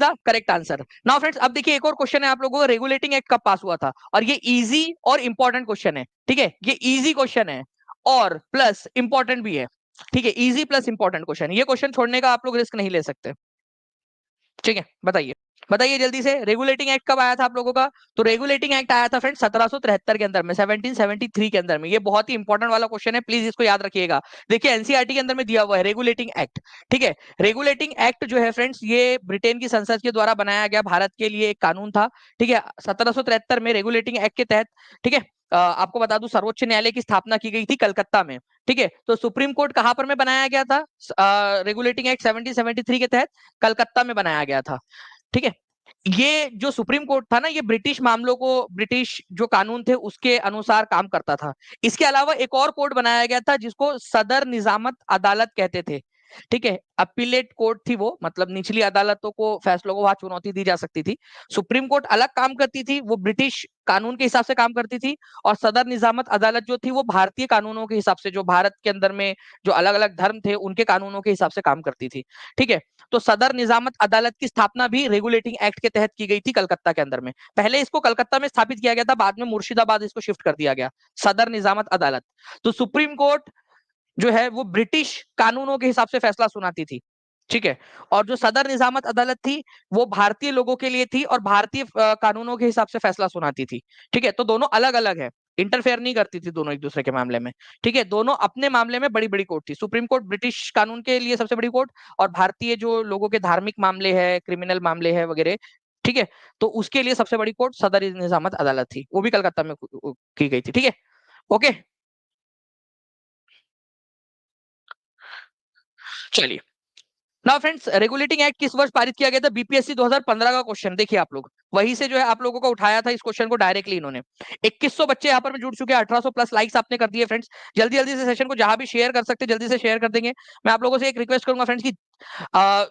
The correct answer. Now friends, अब देखिए एक और क्वेश्चन है आप लोगों को, रेगुलेटिंग एक्ट कब पास हुआ था, और ये इजी और इंपॉर्टेंट क्वेश्चन है। ठीक है, ये इजी क्वेश्चन है और प्लस इंपॉर्टेंट भी है। ठीक है, इजी प्लस इंपॉर्टेंट क्वेश्चन, ये क्वेश्चन छोड़ने का आप लोग रिस्क नहीं ले सकते। ठीक है, बताइए बताइए जल्दी से, रेगुलेटिंग एक्ट कब आया था आप लोगों का? तो रेगुलेटिंग एक्ट आया था फ्रेंड्स 1773 के अंदर में, 1773 के अंदर में। ये बहुत ही इंपॉर्टेंट वाला क्वेश्चन है, प्लीज इसको याद रखिएगा। देखिए एनसीईआरटी के अंदर में दिया हुआ है रेगुलेटिंग एक्ट। ठीक है, रेगुलेटिंग एक्ट जो है फ्रेंड्स, ये ब्रिटेन की संसद के द्वारा बनाया गया भारत के लिए एक कानून था। ठीक है, 1773 में रेगुलेटिंग एक्ट के तहत, ठीक है, आपको बता दूं सर्वोच्च न्यायालय की स्थापना की गई थी कलकत्ता में। ठीक है, तो सुप्रीम कोर्ट कहां पर में बनाया गया था? रेगुलेटिंग एक्ट 1773 के तहत कलकत्ता में बनाया गया था। ठीक है, ये जो सुप्रीम कोर्ट था ना, ये ब्रिटिश मामलों को, ब्रिटिश जो कानून थे उसके अनुसार काम करता था। इसके अलावा एक और कोर्ट बनाया गया था जिसको सदर निजामत अदालत कहते थे। ठीक है, अपीलेट कोर्ट थी वो, मतलब निचली अदालतों को, फैसलों को वहां चुनौती दी जा सकती थी। सुप्रीम कोर्ट अलग काम करती थी, वो ब्रिटिश कानून के हिसाब से काम करती थी। और सदर निजामत अदालत जो थी वो भारतीय कानूनों के हिसाब से, जो भारत के अंदर में जो अलग अलग धर्म थे उनके कानूनों के हिसाब से काम करती थी। ठीक है, तो सदर निजामत अदालत की स्थापना भी रेगुलेटिंग एक्ट के तहत की गई थी कलकत्ता के अंदर में। पहले इसको कलकत्ता में स्थापित किया गया था, बाद में मुर्शिदाबाद इसको शिफ्ट कर दिया गया, सदर निजामत अदालत। तो सुप्रीम कोर्ट जो है वो ब्रिटिश कानूनों के हिसाब से फैसला सुनाती थी। ठीक है, और जो सदर निजामत अदालत थी वो भारतीय लोगों के लिए थी और भारतीय कानूनों के हिसाब से फैसला सुनाती थी। ठीक है, तो दोनों अलग अलग है, इंटरफेयर नहीं करती थी दोनों एक दूसरे के मामले में। ठीक है, दोनों अपने मामले में बड़ी बड़ी कोर्ट थी। सुप्रीम कोर्ट ब्रिटिश कानून के लिए सबसे बड़ी कोर्ट, और भारतीय जो लोगों के धार्मिक मामले हैं, क्रिमिनल मामले हैं वगैरह, ठीक है, तो उसके लिए सबसे बड़ी कोर्ट सदर निजामत अदालत थी, वो भी कलकत्ता में की गई थी। ठीक है, ओके, चलिए। नाउ फ्रेंड्स, रेगुलेटिंग एक्ट किस वर्ष पारित किया गया था? बीपीएससी 2015 का क्वेश्चन, देखिए आप लोग वहीं से जो है आप लोगों को उठाया था इस क्वेश्चन को डायरेक्टली इन्होंने। 2100 बच्चे यहाँ पर जुड़ चुके हैं, 1800 प्लस लाइक्स आपने कर दिए फ्रेंड्स। जल्दी जल्दी से सेशन को जहां भी शेयर कर सकते जल्दी से शेयर कर देंगे। मैं आप लोगों से एक रिक्वेस्ट करूंगा फ्रेंड्स की, आ,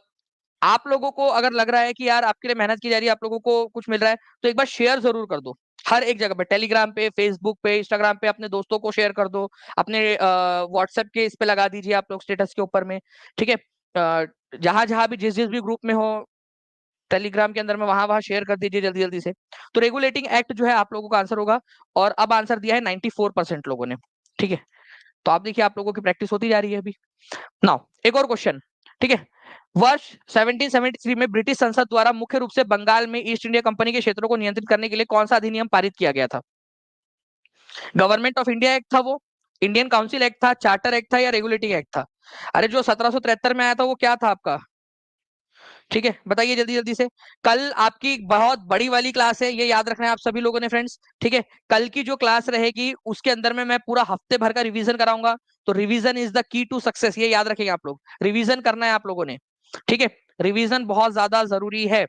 आप लोगों को अगर लग रहा है कि यार आपके लिए मेहनत की जा रही है, आप लोगों को कुछ मिल रहा है, तो एक बार शेयर जरूर कर दो। हर एक जगह पे, टेलीग्राम पे, फेसबुक पे, इंस्टाग्राम पे अपने दोस्तों को शेयर कर दो, अपने व्हाट्सएप के इस पे लगा दीजिए आप लोग स्टेटस के ऊपर में। ठीक है, जहां जहां भी जिस जिस भी ग्रुप में हो टेलीग्राम के अंदर में, वहां वहां शेयर कर दीजिए जल्दी जल्दी से। तो रेगुलेटिंग एक्ट जो है आप लोगों का आंसर होगा, और अब आंसर दिया है 94% लोगों ने। ठीक है, तो आप देखिए आप लोगों की प्रैक्टिस होती जा रही है अभी। नाउ एक और क्वेश्चन। ठीक है, वर्ष 1773 में ब्रिटिश संसद द्वारा मुख्य रूप से बंगाल में ईस्ट इंडिया कंपनी के क्षेत्रों को नियंत्रित करने के लिए कौन सा अधिनियम पारित किया गया था? गवर्नमेंट ऑफ इंडिया एक्ट था वो, इंडियन काउंसिल एक्ट था, चार्टर एक्ट था, या रेगुलेटिंग एक्ट था? अरे जो 1773 में आया था वो क्या था आपका? ठीक है, बताइए जल्दी जल्दी से। कल आपकी बहुत बड़ी वाली क्लास है, ये याद रखना है आप सभी लोगों ने फ्रेंड्स। ठीक है, कल की जो क्लास रहेगी उसके अंदर में मैं पूरा हफ्ते भर का रिवीजन कराऊंगा। तो revision is the key to success, ये याद रखेंगे आप लोग, रिवीजन करना है आप लोगों ने। ठीक है, रिवीजन बहुत ज्यादा जरूरी है।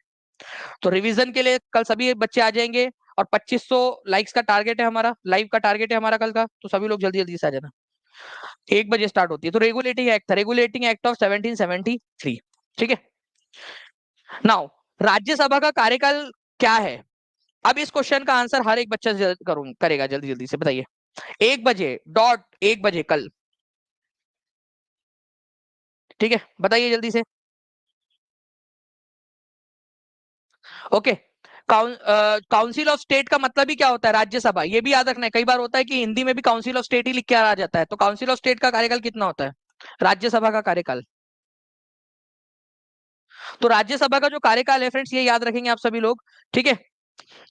तो रिवीजन के लिए कल सभी बच्चे आ जाएंगे, और 2500 लाइक्स का टारगेट है हमारा, लाइव का टारगेट है हमारा कल का, तो सभी लोग जल्दी जल्दी से आ जाना। 1 बजे स्टार्ट होती है। तो रेगुलेटिंग एक्ट था, रेगुलेटिंग एक्ट ऑफ 1773। ठीक है, नाउ राज्यसभा का कार्यकाल क्या है? अब इस क्वेश्चन का आंसर हर एक बच्चा करेगा जल्दी जल्दी से, बताइए। 1 बजे डॉट, 1 बजे कल। ठीक है, बताइए जल्दी से। ओके, काउंसिल ऑफ स्टेट का मतलब ही क्या होता है? राज्यसभा, ये भी याद रखना है। कई बार होता है कि हिंदी में भी काउंसिल ऑफ स्टेट ही लिख के आ जाता है, तो काउंसिल ऑफ स्टेट का कार्यकाल कितना होता है? राज्यसभा का कार्यकाल। तो राज्यसभा का जो कार्यकाल है फ्रेंड्स, ये याद रखेंगे आप सभी लोग। ठीक है,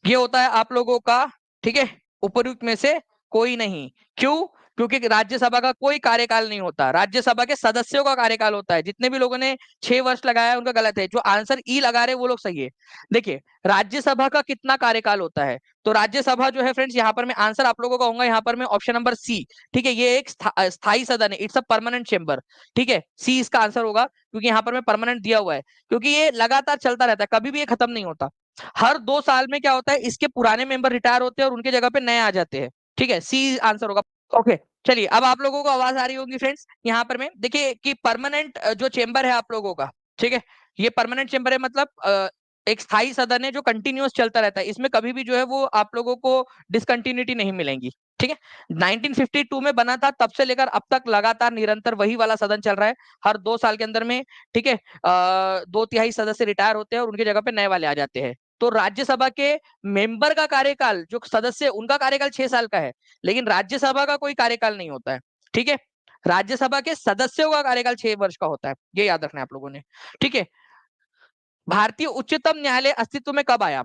ये होता है आप लोगों का, ठीक है, उपयुक्त में से कोई नहीं। क्यों? क्योंकि राज्यसभा का कोई कार्यकाल नहीं होता, राज्यसभा के सदस्यों का कार्यकाल होता है। जितने भी लोगों ने 6 वर्ष लगाया है उनका गलत है, जो आंसर ई लगा रहे हैं वो लोग सही है। देखिए राज्यसभा का कितना कार्यकाल होता है, तो राज्यसभा जो है फ्रेंड्स, यहाँ पर मैं आंसर आप लोगों का होगा यहाँ पर मैं ऑप्शन नंबर सी। ठीक है, ये एक स्थायी सदन है, इट्स अ परमानेंट चेंबर। ठीक है, सी इसका आंसर होगा, क्योंकि यहाँ पर मैं परमानेंट दिया हुआ है, क्योंकि ये लगातार चलता रहता है, कभी भी ये खत्म नहीं होता। हर 2 साल में क्या होता है, इसके पुराने मेंबर रिटायर होते हैं और उनके जगह पे नए आ जाते हैं। ठीक है, सी आंसर होगा। ओके, चलिए अब आप लोगों को आवाज आ रही होगी फ्रेंड्स यहाँ पर में, देखिए कि परमानेंट जो चेंबर है आप लोगों का, ठीक है, ये परमानेंट चेंबर है, मतलब एक स्थायी सदन है जो कंटिन्यूअस चलता रहता है, इसमें कभी भी जो है वो आप लोगों को डिसकंटिन्यूटी नहीं मिलेंगी। ठीक है। 1952 में बना था, तब से लेकर अब तक लगातार निरंतर वही वाला सदन चल रहा है। हर 2 साल के अंदर में, ठीक है, 2/3 सदस्य रिटायर होते हैं और उनकी जगह पे नए वाले आ जाते हैं। तो राज्यसभा के मेंबर का कार्यकाल, जो सदस्य उनका कार्यकाल 6 साल का है, लेकिन राज्यसभा का कोई कार्यकाल नहीं होता है। ठीक है, राज्यसभा के सदस्यों का कार्यकाल 6 वर्ष का होता है, ये याद रखना है आप लोगों ने। ठीक है। भारतीय उच्चतम न्यायालय अस्तित्व में कब आया?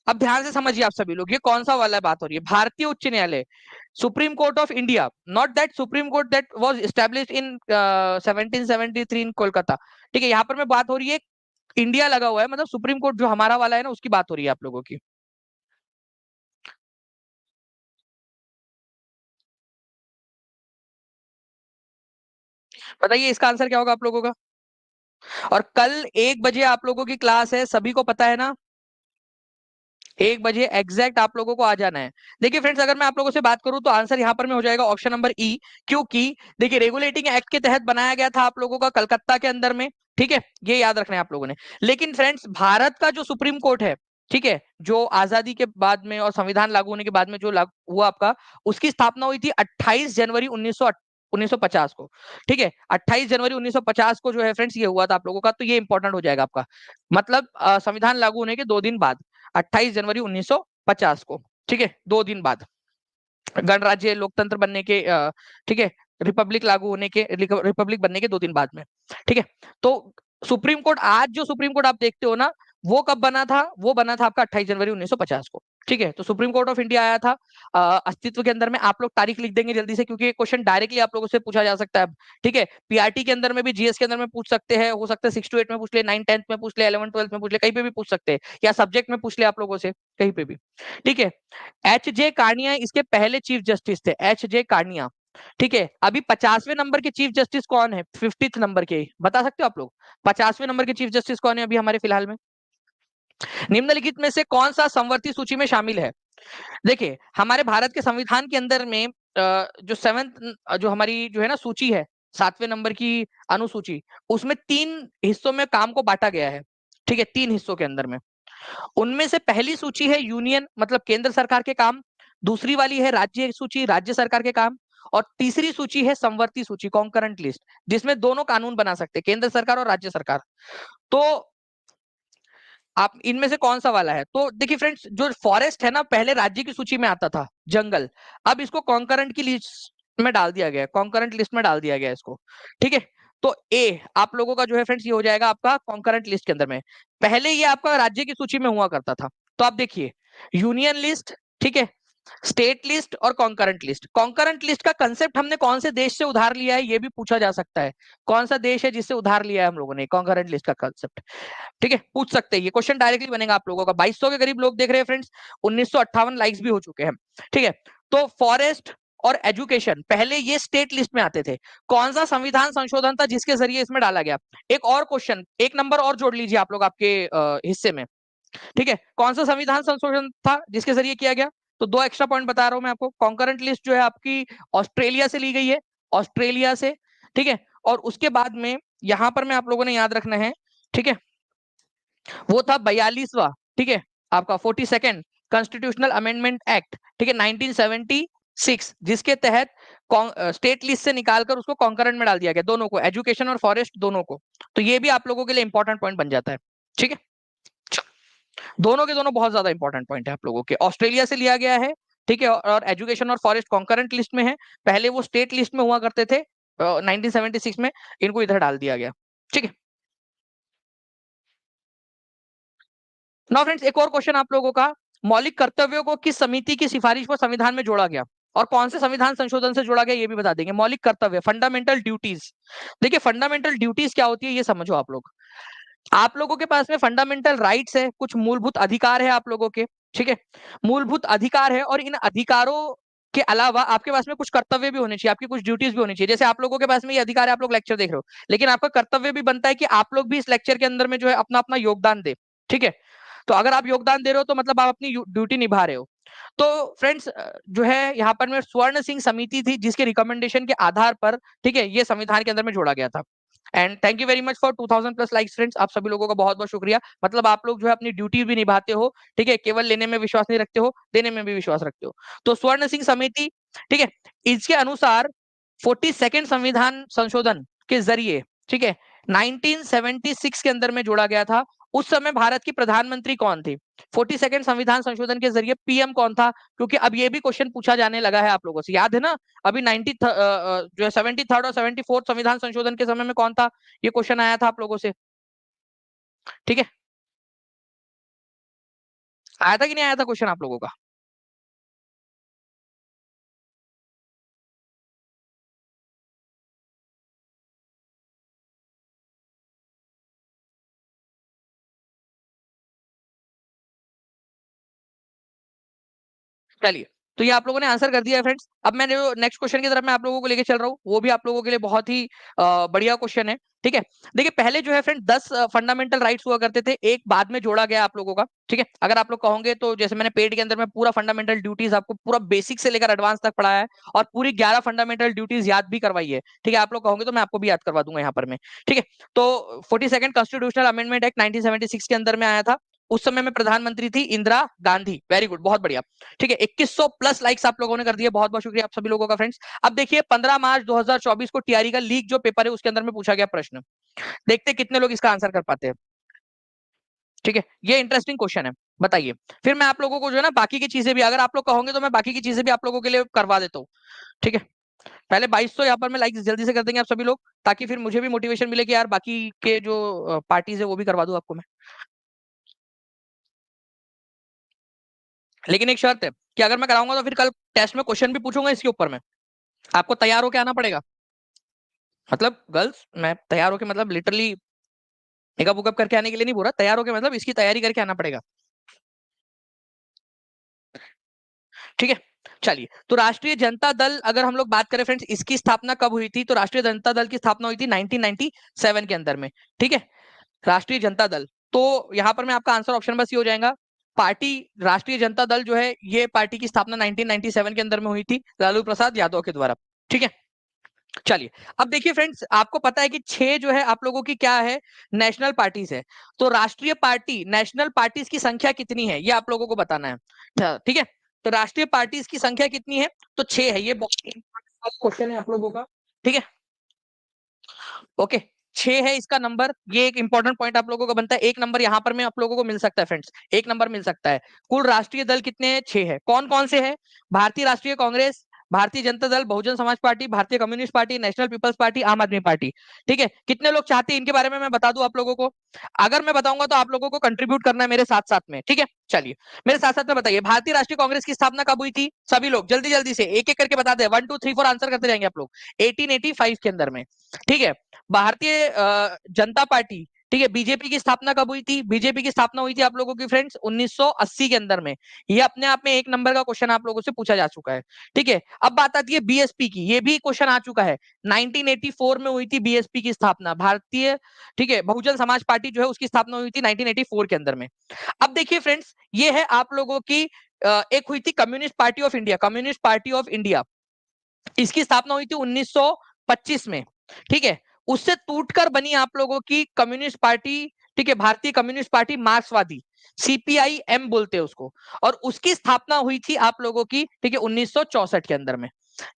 अब ध्यान से समझिए आप सभी लोग, ये कौन सा वाला बात हो रही है? भारतीय उच्च न्यायालय, supreme court of India, not that supreme court that was established in 1773 इन कोलकाता। ठीक है, यहाँ पर मैं बात हो रही है, इंडिया लगा हुआ है, मतलब सुप्रीम कोर्ट जो हमारा वाला है ना, उसकी बात हो रही है आप लोगों की। बताइए इसका आंसर क्या होगा आप लोगों का? और कल 1 बजे आप लोगों की क्लास है, सभी को पता है ना? 1 बजे एग्जैक्ट आप लोगों को आ जाना है। देखिए फ्रेंड्स, अगर मैं आप लोगों से बात करूं तो आंसर यहां पर में हो जाएगा ऑप्शन नंबर ई। क्योंकि देखिए, रेगुलेटिंग एक्ट के तहत बनाया गया था आप लोगों का कलकत्ता के अंदर में। ठीक है, ये याद रखना है आप लोगों ने। लेकिन फ्रेंड्स, भारत का जो सुप्रीम कोर्ट है, ठीक है, जो आजादी के बाद में और संविधान लागू होने के बाद में जो लागू हुआ आपका, उसकी स्थापना हुई थी 28 जनवरी 1950 को। ठीक है, 28 जनवरी 1950 को जो है फ्रेंड्स, ये हुआ था आप लोगों का। तो ये इंपॉर्टेंट हो जाएगा आपका, मतलब संविधान लागू होने के 2 दिन बाद, 28 जनवरी 1950 को। ठीक है, 2 दिन बाद गणराज्य लोकतंत्र बनने के, ठीक है, रिपब्लिक लागू होने के, रिपब्लिक बनने के 2 दिन बाद में। ठीक है। तो सुप्रीम कोर्ट, आज जो सुप्रीम कोर्ट आप देखते हो ना, वो कब बना था? वो बना था आपका 28 जनवरी 1950 को। ठीक है, तो सुप्रीम कोर्ट ऑफ इंडिया आया था अस्तित्व के अंदर में। आप लोग तारीख लिख देंगे जल्दी से, क्योंकि ये क्वेश्चन डायरेक्टली आप लोगों से पूछा जा सकता है। ठीक है, पीआरटी के अंदर में भी, जीएस के अंदर में पूछ सकते हैं, हो सकता है 6 to 8 में पूछ ले, 9 10th में पूछ ले, 11 12th में पूछ ले, कहीं पे भी पूछ सकते हैं, या सब्जेक्ट में पूछ ले आप लोगों से, कहीं पे भी। ठीक है। एच जे कार्निया इसके पहले चीफ जस्टिस थे, एच जे कार्निया। ठीक है, अभी 50वें नंबर के चीफ जस्टिस कौन है? 50th नंबर के, बता सकते हो आप लोग? 50वें नंबर के चीफ जस्टिस कौन है अभी हमारे फिलहाल में? निम्नलिखित में से कौन सा संवर्ती सूची में शामिल है? देखिए, हमारे भारत के संविधान के अंदर में जो सेवेंथ, जो हमारी जो है ना सूची है, 7वें नंबर की अनुसूची, उसमें 3 हिस्सों में काम को बांटा गया है। ठीक है, 3 हिस्सों के अंदर में। उनमें से पहली सूची है यूनियन, मतलब केंद्र सरकार के काम। दूसरी वाली है राज्य सूची, राज्य सरकार के काम। और तीसरी सूची है संवर्ती सूची, कॉन्करेंट लिस्ट, जिसमें दोनों कानून बना सकते हैं, केंद्र सरकार और राज्य सरकार। तो आप इनमें से कौन सा वाला है? तो देखिए फ्रेंड्स, जो फॉरेस्ट है ना, पहले राज्य की सूची में आता था, जंगल। अब इसको कॉन्करेंट की लिस्ट में डाल दिया गया, कॉन्करेंट लिस्ट में डाल दिया गया इसको। ठीक है। तो ए आप लोगों का जो है फ्रेंड्स, ये हो जाएगा आपका कॉन्करेंट लिस्ट के अंदर में। पहले ये आपका राज्य की सूची में हुआ करता था। तो आप देखिए, यूनियन लिस्ट, ठीक है, स्टेट लिस्ट और कॉन्करेंट लिस्ट। कॉन्करेंट लिस्ट का कंसेप्ट हमने कौन से देश से उधार लिया है, ये भी पूछा जा सकता है। कौन सा देश है जिससे उधार लिया है हम लोगों ने कॉन्करेंट लिस्ट का कंसेप्ट? ठीक है, पूछ सकते हैं, ये क्वेश्चन डायरेक्टली बनेगा आप लोगों का। 2200 के करीब लोग देख रहे हैं फ्रेंड्स, 1958 लाइक्स भी हो चुके हैं। ठीक है। तो फॉरेस्ट और एजुकेशन पहले ये स्टेट लिस्ट में आते थे। कौन सा संविधान संशोधन था जिसके जरिए इसमें डाला गया? एक और क्वेश्चन, एक नंबर और जोड़ लीजिए आप लोग आपके हिस्से में। ठीक है, कौन सा संविधान संशोधन था जिसके जरिए किया गया? तो 2 एक्स्ट्रा पॉइंट बता रहा हूं मैं आपको। कॉन्करेंट लिस्ट जो है आपकी ऑस्ट्रेलिया से ली गई है, ऑस्ट्रेलिया से। ठीक है, और उसके बाद में यहां पर में आप लोगों ने याद रखना है, ठीक है, वो था 42वां, ठीक है, आपका 42nd कॉन्स्टिट्यूशनल अमेंडमेंट एक्ट, ठीक है, 1976, जिसके तहत स्टेट लिस्ट से निकालकर उसको कॉन्करेंट में डाल दिया गया, दोनों को, एजुकेशन और फॉरेस्ट दोनों को। तो ये भी आप लोगों के लिए इंपॉर्टेंट पॉइंट बन जाता है। ठीक है, दोनों के दोनों बहुत ज्यादा इंपॉर्टेंट पॉइंट है आप लोगों के। ऑस्ट्रेलिया से लिया गया है, ठीक है, और एजुकेशन और फॉरेस्ट कॉन्करेंट लिस्ट में है। पहले वो स्टेट लिस्ट में हुआ करते थे 1976 में, इनको इधर डाल दिया गया। ठीक है। नाउ फ्रेंड्स, एक और क्वेश्चन आप लोगों का, मौलिक कर्तव्यों को किस समिति की सिफारिश पर संविधान में जोड़ा गया, और कौन से संविधान संशोधन से जोड़ा गया, ये भी बता देंगे। मौलिक कर्तव्य, फंडामेंटल ड्यूटीज। देखिए, फंडामेंटल ड्यूटीज क्या होती है ये समझो आप लोग। आप लोगों के पास में फंडामेंटल राइट्स है, कुछ मूलभूत अधिकार है आप लोगों के। ठीक है, मूलभूत अधिकार है, और इन अधिकारों के अलावा आपके पास में कुछ कर्तव्य भी होने चाहिए, आपकी कुछ ड्यूटीज भी होनी चाहिए। जैसे आप लोगों के पास में ये अधिकार है, आप लोग लेक्चर देख रहे हो, लेकिन आपका कर्तव्य भी बनता है कि आप लोग भी इस लेक्चर के अंदर में जो है अपना अपना योगदान दे। ठीक है, तो अगर आप योगदान दे रहे हो तो मतलब आप अपनी ड्यूटी निभा रहे हो। तो फ्रेंड्स, जो है यहाँ पर में स्वर्ण सिंह समिति थी, जिसके रिकमेंडेशन के आधार पर, ठीक है, ये संविधान के अंदर में जोड़ा गया था। And thank you very much for 2000+ likes friends, आप सभी लोगों का बहुत बहुत शुक्रिया। मतलब आप लोग जो है अपनी ड्यूटी भी निभाते हो। ठीक है, केवल लेने में विश्वास नहीं रखते हो, देने में भी विश्वास रखते हो। तो स्वर्ण सिंह समिति ठीक है। इसके अनुसार 42nd संविधान संशोधन के जरिए, ठीक है, 1976 के अंदर में जोड़ा गया था। उस समय भारत की प्रधानमंत्री कौन थी? 42nd संविधान संशोधन के जरिए पीएम कौन था? क्योंकि अब ये भी क्वेश्चन पूछा जाने लगा है आप लोगों से, याद है ना? अभी 90 जो 73rd और 74th संविधान संशोधन के समय में कौन था, ये क्वेश्चन आया था आप लोगों से, ठीक है। आया था कि नहीं आया था क्वेश्चन आप लोगों का? चलिए, तो ये आप लोगों ने आंसर कर दिया है फ्रेंड्स। अब मैं जो नेक्स्ट क्वेश्चन की तरफ मैं आप लोगों को लेके चल रहा हूँ, वो भी आप लोगों के लिए बहुत ही बढ़िया क्वेश्चन है, ठीक है। देखिए, पहले जो है फ्रेंड 10 फंडामेंटल राइट्स हुआ करते थे, एक बाद में जोड़ा गया आप लोगों का, ठीक है। अगर आप लोग कहोगे तो जैसे मैंने पेड के अंदर में पूरा फंडामेंटल ड्यूटीज आपको पूरा बेसिक से लेकर एडवांस तक पढ़ाया है, और पूरी 11 फंडामेंटल ड्यूटीज याद भी करवाई है, ठीक है। आप लोग कहोगे तो मैं आपको भी याद करवा दूंगा यहाँ पर मैं, ठीक है। तो 42nd कॉन्स्टिट्यूशनल अमेंडमेंट एक्ट 1976 के अंदर में आया था। उस समय में प्रधानमंत्री थी इंदिरा गांधी। वेरी गुड, बहुत बढ़िया, ठीक है। 2100 प्लस लाइक्स आप लोगों ने कर दिए, बहुत बहुत शुक्रिया आप सभी लोगों का फ्रेंड्स। अब देखिए 15 मार्च 2024 को टीआरई का लीक जो पेपर है उसके अंदर में पूछा गया प्रश्न, देखते कितने लोग इसका आंसर कर पाते हैं, ठीक है। ये इंटरेस्टिंग क्वेश्चन है, बताइए। फिर मैं आप लोगों को जो है ना बाकी की चीजें भी, अगर आप लोग कहोगे तो मैं बाकी की चीजें भी आप लोगों के लिए करवा देता हूँ, ठीक है। पहले 2200 यहाँ पर मैं लाइक जल्दी से कर देंगे आप सभी लोग, ताकि फिर मुझे भी मोटिवेशन मिले कि यार बाकी के जो पार्टीज है वो भी करवा दूं आपको मैं। लेकिन एक शर्त है कि अगर मैं कराऊंगा तो फिर कल टेस्ट में क्वेश्चन भी पूछूंगा इसके ऊपर में, आपको तैयार होकर आना पड़ेगा। मतलब गर्ल्स, मैं तैयार होके मतलब लिटरली मेकअप वुकअप करके आने के लिए नहीं बोल रहा, तैयार होके मतलब इसकी तैयारी करके आना पड़ेगा, ठीक है। चलिए, तो राष्ट्रीय जनता दल अगर हम लोग बात करें फ्रेंड्स, इसकी स्थापना कब हुई थी? तो राष्ट्रीय जनता दल की स्थापना हुई थी 1997 के अंदर में, ठीक है। राष्ट्रीय जनता दल, तो यहां पर मैं आपका आंसर ऑप्शन बस ये हो जाएगा, पार्टी राष्ट्रीय जनता दल जो है ये पार्टी की स्थापना 1997 के अंदर में हुई थी लालू प्रसाद यादव के द्वारा, ठीक है। चलिए, अब देखिए फ्रेंड्स, आपको पता है कि 6 जो है आप लोगों की क्या है, नेशनल पार्टीज है। तो राष्ट्रीय पार्टी नेशनल पार्टीज की संख्या कितनी है ये आप लोगों को बताना है, अच्छा, ठीक है। तो राष्ट्रीय पार्टीज की संख्या कितनी है? तो 6 है, ये बहुत क्वेश्चन है आप लोगों का, ठीक है। ओके, 6 है इसका नंबर, ये एक इंपॉर्टेंट पॉइंट आप लोगों का बनता है। एक नंबर यहाँ पर में आप लोगों को मिल सकता है फ्रेंड्स, एक नंबर मिल सकता है। कुल राष्ट्रीय दल कितने हैं? 6 है। कौन कौन से हैं? भारतीय राष्ट्रीय कांग्रेस, भारतीय जनता दल, बहुजन Samaj Party, Bharatiya Communist Party, National People's Party, Aam Aadmi party, ठीक है। कितने लोग चाहते हैं इनके बारे में मैं बता दूं आप लोगों को? अगर मैं बताऊंगा तो आप लोगों को कंट्रीब्यूट करना है मेरे साथ साथ में, ठीक है। चलिए, मेरे साथ साथ में बताइए, भारतीय राष्ट्रीय कांग्रेस की स्थापना कब हुई थी? सभी लोग जल्दी जल्दी से एक एक करके बता दे, 1 2 3 4 आंसर करते जाएंगे आप लोग। 1885 के अंदर में, ठीक है। भारतीय जनता पार्टी, ठीक है, बीजेपी की स्थापना कब हुई थी? बीजेपी की स्थापना हुई थी आप लोगों की फ्रेंड्स 1980 के अंदर में। ये अपने आप में एक नंबर का क्वेश्चन आप लोगों से पूछा जा चुका है, ठीक है। अब बात आती है बीएसपी की, ये भी क्वेश्चन आ चुका है। 1984 में हुई थी बीएसपी की स्थापना, भारतीय, ठीक है, बहुजन समाज पार्टी जो है उसकी स्थापना हुई थी 1984 के अंदर में। अब देखिए फ्रेंड्स, ये है आप लोगों की एक हुई थी communist party of India, communist party of India, इसकी स्थापना हुई थी 1925 में, ठीक है। उससे टूटकर बनी आप लोगों की कम्युनिस्ट पार्टी, ठीक है, भारतीय कम्युनिस्ट पार्टी मार्क्सवादी, सीपीआई एम बोलते हैं उसको, और उसकी स्थापना हुई थी आप लोगों की, ठीक है, 1964 के अंदर में।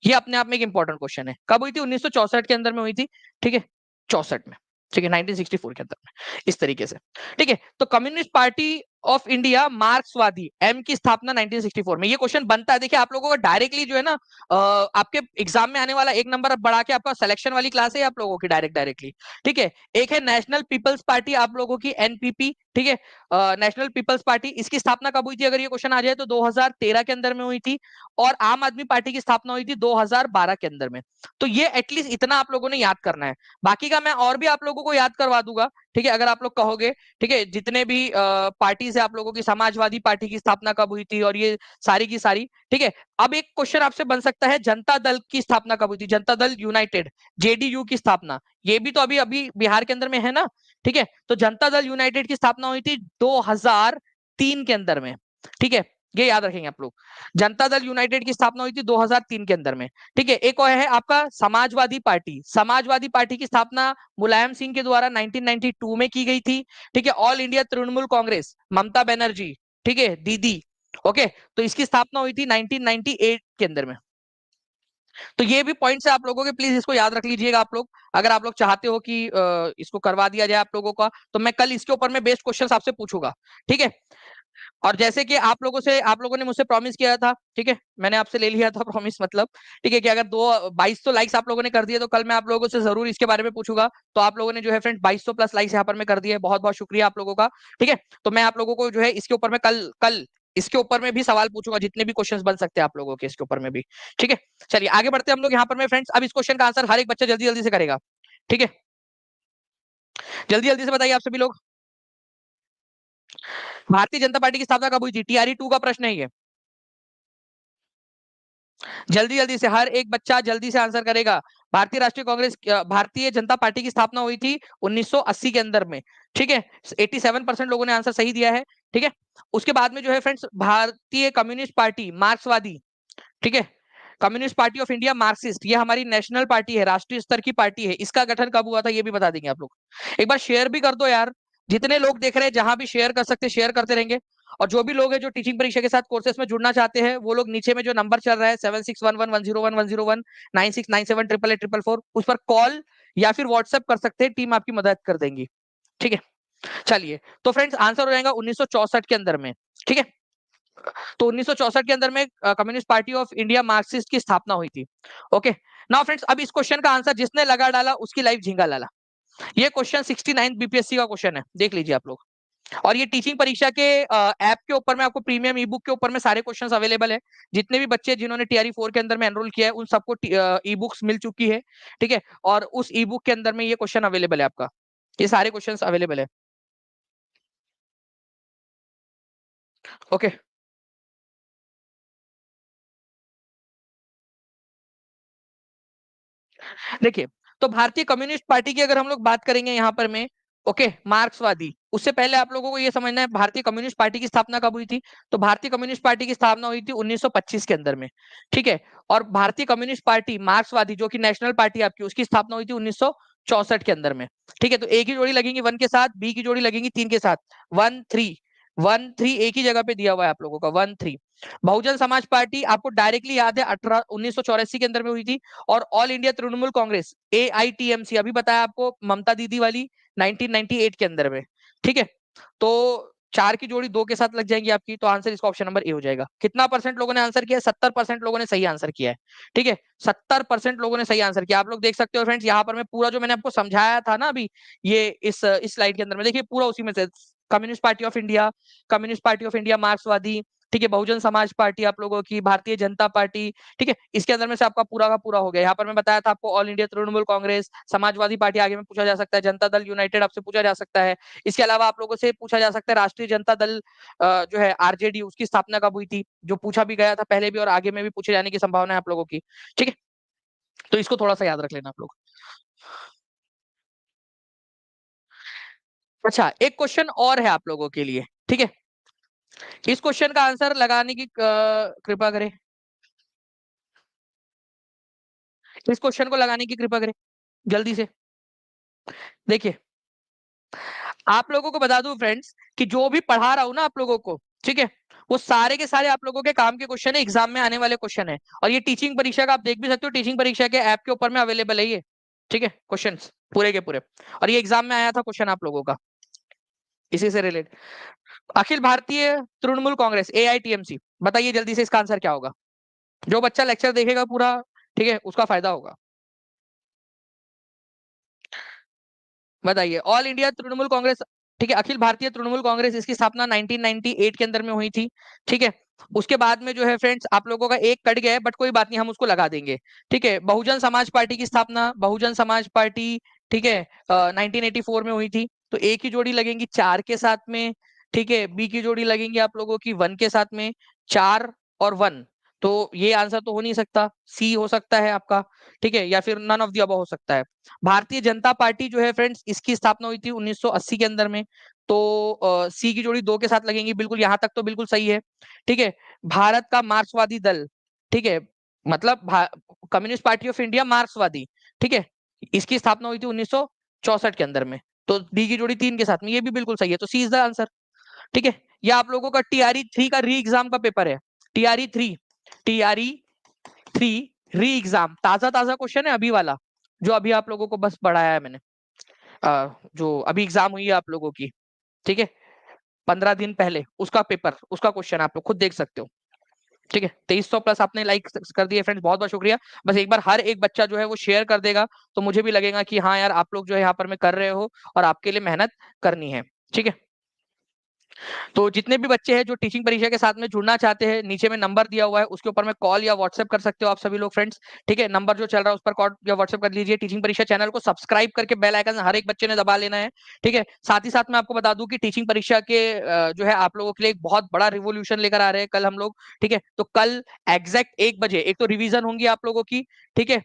ये अपने आप में एक इंपॉर्टेंट क्वेश्चन है, कब हुई थी? 1964 के अंदर में हुई थी, ठीक है, 64 में, ठीक है, 1964 के अंदर में, इस तरीके से, ठीक है। तो कम्युनिस्ट पार्टी ऑफ इंडिया मार्क्सवादी एम की स्थापना 1964 में। ये क्वेश्चन बनता है, देखिए आप लोगों को डायरेक्टली जो है ना आपके एग्जाम में आने वाला एक नंबर बढ़ा के आपका सिलेक्शन वाली क्लास है आप लोगों की डायरेक्टली, ठीक है। एक है नेशनल पीपल्स पार्टी आप लोगों की, एनपीपी, ठीक है, नेशनल पीपल्स पार्टी, इसकी स्थापना कब हुई थी अगर ये क्वेश्चन आ जाए तो? 2013 के अंदर में हुई थी। और आम आदमी पार्टी की स्थापना हुई थी 2012 के अंदर में। तो ये एटलीस्ट इतना आप लोगों ने याद करना है, बाकी का मैं और भी आप लोगों को याद करवा दूंगा, ठीक है, अगर आप लोग कहोगे, ठीक है। जितने भी पार्टीज है आप लोगों की, समाजवादी पार्टी की स्थापना कब हुई थी, और ये सारी की सारी, ठीक है। अब एक क्वेश्चन आपसे बन सकता है, जनता दल की स्थापना कब हुई थी? जनता दल यूनाइटेड, जेडीयू की स्थापना, ये भी तो अभी अभी बिहार के अंदर में है ना, ठीक है। तो जनता दल यूनाइटेड की स्थापना हुई थी 2003 के अंदर में, ठीक है। ये याद रखेंगे आप लोग, जनता दल यूनाइटेड की स्थापना हुई थी 2003 के अंदर में, ठीक है। एक और है आपका समाजवादी पार्टी, समाजवादी पार्टी की स्थापना मुलायम सिंह के द्वारा 1992 में की गई थी, ठीक है। ऑल इंडिया तृणमूल कांग्रेस, ममता बनर्जी, ठीक है, दीदी, ओके। तो इसकी स्थापना हुई थी 1998 के अंदर में, तो ये भी पॉइंट्स है आप लोगों के, प्लीज इसको याद रख लीजिएगा आप लोग। अगर आप लोग चाहते हो कि इसको करवा दिया जाए आप लोगों का, तो मैं कल इसके ऊपर में बेस्ट क्वेश्चंस आपसे पूछूंगा, ठीक है। और जैसे कि आप लोगों ने मुझसे प्रॉमिस किया था, ठीक है, मैंने आपसे ले लिया था प्रॉमिस, मतलब ठीक है, कि अगर 2200 लाइक्स आप लोगों ने कर दिए तो कल मैं आप लोगों से जरूर इसके बारे में पूछूंगा। तो आप लोगों ने जो है फ्रेंड 2200 प्लस लाइक्स यहाँ पर में कर दिए, बहुत बहुत शुक्रिया आप लोगों का, ठीक है। तो मैं आप लोगों को जो है इसके ऊपर में कल कल इसके ऊपर में भी सवाल पूछूंगा, जितने भी क्वेश्चंस बन सकते हैं आप लोगों के इसके ऊपर में भी, ठीक है। चलिए आगे बढ़ते हैं हम लोग यहाँ पर में फ्रेंड्स। अब इस क्वेश्चन का आंसर हर एक बच्चा जल्दी जल्दी से करेगा, ठीक है। जल्दी जल्दी से बताइए आप सभी लोग, भारतीय जनता पार्टी की स्थापना कब हुई थी? टीआरई 2 का प्रश्न है ये। जल्दी जल्दी से हर एक बच्चा जल्दी से आंसर करेगा। भारतीय जनता पार्टी की स्थापना हुई थी 1980 के अंदर में, ठीक है। 87% लोगों ने आंसर सही दिया है, ठीक है। उसके बाद में जो है फ्रेंड्स, भारतीय कम्युनिस्ट पार्टी मार्क्सवादी, ठीक है, communist party of India Marxist, ये हमारी नेशनल पार्टी है, राष्ट्रीय स्तर की पार्टी है। इसका गठन कब हुआ था ये भी बता देंगे आप लोग। एक बार शेयर भी कर दो यार, जितने लोग देख रहे हैं जहां भी शेयर कर सकते शेयर करते रहेंगे। और जो भी लोग हैं जो टीचिंग परीक्षा के साथ कोर्सेस में जुड़ना चाहते हैं, वो लोग नीचे में जो नंबर चल रहा है 7611101101 9697888844, उस पर कॉल या फिर व्हाट्सएप कर सकते हैं, टीम आपकी मदद कर देंगी, ठीक है। चलिए तो फ्रेंड्स आंसर हो जाएगा 1964 के अंदर में, ठीक है। तो 1964 के अंदर में communist party of India Marxist की स्थापना हुई थी। ओके, नाउ फ्रेंड्स अब इस क्वेश्चन का आंसर जिसने लगा डाला उसकी लाइफ झींगा लाला। ये क्वेश्चन 69 बीपीएससी का क्वेश्चन है, देख लीजिए आप लोग। और ये टीचिंग परीक्षा के ऐप के ऊपर में आपको प्रीमियम ई बुक के ऊपर में सारे क्वेश्चंस अवेलेबल है। जितने भी बच्चे जिन्होंने टीआरई 4 के अंदर में एनरोल किया है उन सबको ई बुक्स मिल चुकी है, ठीक है। और उस ई बुक के अंदर में ये क्वेश्चन अवेलेबल है आपका, ये सारे क्वेश्चंस अवेलेबल है। ओके, देखिए, तो भारतीय कम्युनिस्ट पार्टी की अगर हम लोग बात करेंगे यहाँ पर में, ओके, मार्क्सवादी, उससे पहले आप लोगों को ये समझना है भारतीय कम्युनिस्ट पार्टी की स्थापना कब हुई थी। तो भारतीय कम्युनिस्ट पार्टी की स्थापना हुई थी 1925 के अंदर में, ठीक है। और भारतीय कम्युनिस्ट पार्टी मार्क्सवादी जो कि नेशनल पार्टी आपकी, उसकी स्थापना हुई थी 1964 के अंदर में, ठीक है। तो एक ही जोड़ी लगेंगी 1 के साथ, बी की जोड़ी लगेंगी 3 के साथ, 1 3 1 3 एक ही जगह पे दिया हुआ है आप लोगों का 1 3। बहुजन समाज पार्टी आपको डायरेक्टली याद है 1984 के अंदर में हुई थी। और all India Trinamool Congress AITMC अभी बताया आपको, ममता दीदी वाली, 1998 के अंदर में, ठीक है। तो 4 की जोड़ी 2 के साथ लग जाएंगी आपकी, तो आंसर इसका ऑप्शन नंबर ए हो जाएगा। कितना परसेंट लोगों ने आंसर किया है? 70% लोगों ने सही आंसर किया है, ठीक है। 70% लोगों ने सही आंसर किया। आप लोग देख सकते हो फ्रेंड्स, यहाँ पर मैं पूरा जो मैंने आपको समझाया था ना अभी, ये इस स्लाइड के अंदर में देखिए, पूरा उसी में से communist party of India, communist party of India मार्क्सवादी, ठीक है, बहुजन समाज पार्टी आप लोगों की, भारतीय जनता पार्टी, ठीक है, इसके अंदर में से आपका पूरा का पूरा हो गया। यहाँ पर मैं बताया था आपको all India Trinamool Congress, Samajwadi party आगे में पूछा जा सकता है, जनता दल यूनाइटेड आपसे पूछा जा सकता है। इसके अलावा आप लोगों से पूछा जा सकता है राष्ट्रीय जनता दल जो है RJD, उसकी स्थापना कब हुई थी, जो पूछा भी गया था पहले भी और आगे में भी पूछे जाने की संभावना है आप लोगों की, ठीक है। तो इसको थोड़ा सा याद रख लेना आप लोग। अच्छा, एक क्वेश्चन और है आप लोगों के लिए, ठीक है। इस क्वेश्चन का आंसर लगाने की कृपा करें, इस क्वेश्चन को लगाने की कृपा करें जल्दी से। देखिए, आप लोगों को बता दूं फ्रेंड्स कि जो भी पढ़ा रहा हूं ना आप लोगों को, ठीक है, वो सारे के सारे आप लोगों के काम के क्वेश्चन है, एग्जाम में आने वाले क्वेश्चन है। और ये टीचिंग परीक्षा का आप देख भी सकते हो, टीचिंग परीक्षा के ऐप के ऊपर में अवेलेबल है ये, ठीक है, क्वेश्चंस पूरे के पूरे। और ये एग्जाम में आया था क्वेश्चन आप लोगों का इसी से रिलेटेड। अखिल भारतीय तृणमूल कांग्रेस AITMC, बताइए जल्दी से इसका आंसर क्या होगा। जो बच्चा लेक्चर देखेगा पूरा, ठीक है, उसका फायदा होगा। बताइए, ऑल इंडिया तृणमूल कांग्रेस, ठीक है, अखिल भारतीय तृणमूल कांग्रेस, इसकी स्थापना 1998 के अंदर में हुई थी, ठीक है। उसके बाद में जो है फ्रेंड्स आप लोगों का एक कट गया है, बट कोई बात नहीं, हम उसको लगा देंगे, ठीक है। बहुजन समाज पार्टी की स्थापना, बहुजन समाज पार्टी, ठीक है, 1984 में हुई थी। तो ए की जोड़ी लगेंगी 4 के साथ में, ठीक है, बी की जोड़ी लगेंगी आप लोगों की 1 के साथ में, 4 और 1। तो ये आंसर तो हो नहीं सकता, सी हो सकता है आपका, ठीक है, या फिर नन ऑफ द अबव हो सकता है। भारतीय जनता पार्टी जो है फ्रेंड्स, इसकी स्थापना हुई थी 1980 के अंदर में। तो सी की जोड़ी 2 के साथ लगेंगी, बिल्कुल यहां तक तो बिल्कुल सही है, ठीक है। भारत का मार्क्सवादी दल, ठीक है, मतलब कम्युनिस्ट पार्टी ऑफ इंडिया मार्क्सवादी, ठीक है, इसकी स्थापना हुई थी 1964 के अंदर में। तो डी की जोड़ी 3 के साथ में, ये भी बिल्कुल सही है, तो सी इज द आंसर, ठीक है। या आप लोगों का TRE 3 का री एग्जाम का पेपर है, TRE 3, TRE 3 री एग्जाम, ताजा ताजा क्वेश्चन है अभी वाला, जो अभी आप लोगों को बस बढ़ाया है मैंने, जो अभी एग्जाम हुई है आप लोगों की, ठीक है, 15 दिन पहले उसका पेपर, उसका क्वेश्चन आप लोग खुद देख सकते हो। ठीक है, 2300+ आपने लाइक कर दिए फ्रेंड्स, बहुत बहुत शुक्रिया। बस एक बार हर एक बच्चा जो है वो शेयर कर देगा, तो मुझे भी लगेगा कि हाँ यार आप लोग जो है यहाँ पर में कर रहे हो और आपके लिए मेहनत करनी है। ठीक है, तो जितने भी बच्चे हैं जो टीचिंग परीक्षा के साथ में जुड़ना चाहते हैं, नीचे में नंबर दिया हुआ है, उसके ऊपर में कॉल या व्हाट्सएप कर सकते हो आप सभी लोग फ्रेंड्स। ठीक है, नंबर जो चल रहा है उस पर कॉल या व्हाट्सएप कर लीजिए। टीचिंग परीक्षा चैनल को सब्सक्राइब करके बेल आइकन हर एक बच्चे ने दबा लेना है। ठीक है, साथ ही साथ मैं आपको बता दूं कि टीचिंग परीक्षा के जो है आप लोगों के लिए एक बहुत बड़ा रिवोल्यूशन लेकर आ रहे हैं कल हम लोग। ठीक है, तो कल एग्जैक्ट 1 बजे एक तो रिवीजन होंगी आप लोगों की। ठीक है,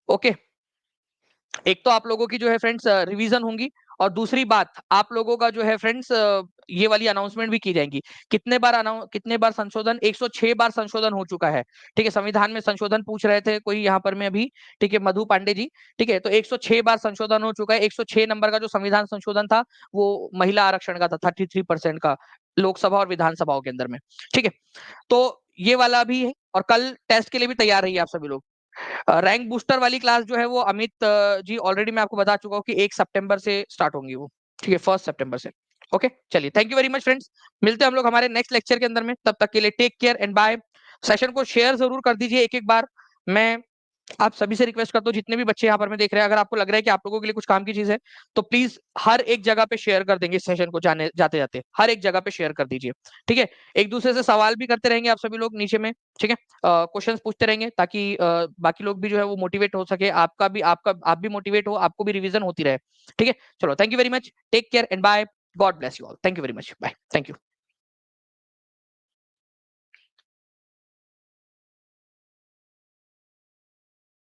ओके, एक तो आप लोगों की जो है फ्रेंड्स रिवीजन होंगी, और दूसरी बात आप लोगों का जो है फ्रेंड्स ये वाली अनाउंसमेंट भी की जाएंगी। कितने बार संशोधन, 106 बार संशोधन हो चुका है। ठीक है, संविधान में संशोधन पूछ रहे थे कोई यहाँ पर में अभी, ठीक है, मधु पांडे जी। ठीक है, तो 106 बार संशोधन हो चुका है। 106 नंबर का जो संविधान संशोधन था वो महिला आरक्षण का था, 33% का, लोकसभा और विधानसभाओं के अंदर में। ठीक है, तो ये वाला भी है, और कल टेस्ट के लिए भी तैयार रहिए आप सभी लोग। रैंक बूस्टर वाली क्लास जो है वो अमित जी ऑलरेडी मैं आपको बता चुका हूँ कि 1 सितंबर से स्टार्ट होंगी वो। ठीक है, 1 सितंबर से। ओके, चलिए, thank you very much friends, मिलते हैं हम लोग हमारे नेक्स्ट लेक्चर के अंदर में, तब तक के लिए take care and bye. Session को शेयर जरूर कर दीजिए एक एक बार। मैं आप सभी से रिक्वेस्ट करता हूँ, जितने भी बच्चे यहाँ पर मैं देख रहे हैं, अगर आपको लग रहा है कि आप लोगों के लिए कुछ काम की चीज है, तो प्लीज हर एक जगह पे शेयर कर देंगे, सेशन को जाने जाते जाते हर एक जगह पे शेयर कर दीजिए। ठीक है, एक दूसरे से सवाल भी करते रहेंगे आप सभी लोग नीचे में। ठीक है, क्वेश्चन पूछते रहेंगे ताकि बाकी लोग भी जो है वो मोटिवेट हो सके, आप भी मोटिवेट हो, आपको भी रिविजन होती रहे। ठीक है, चलो, thank you very much, take care and bye, God bless you all, thank you very much, bye, thank you.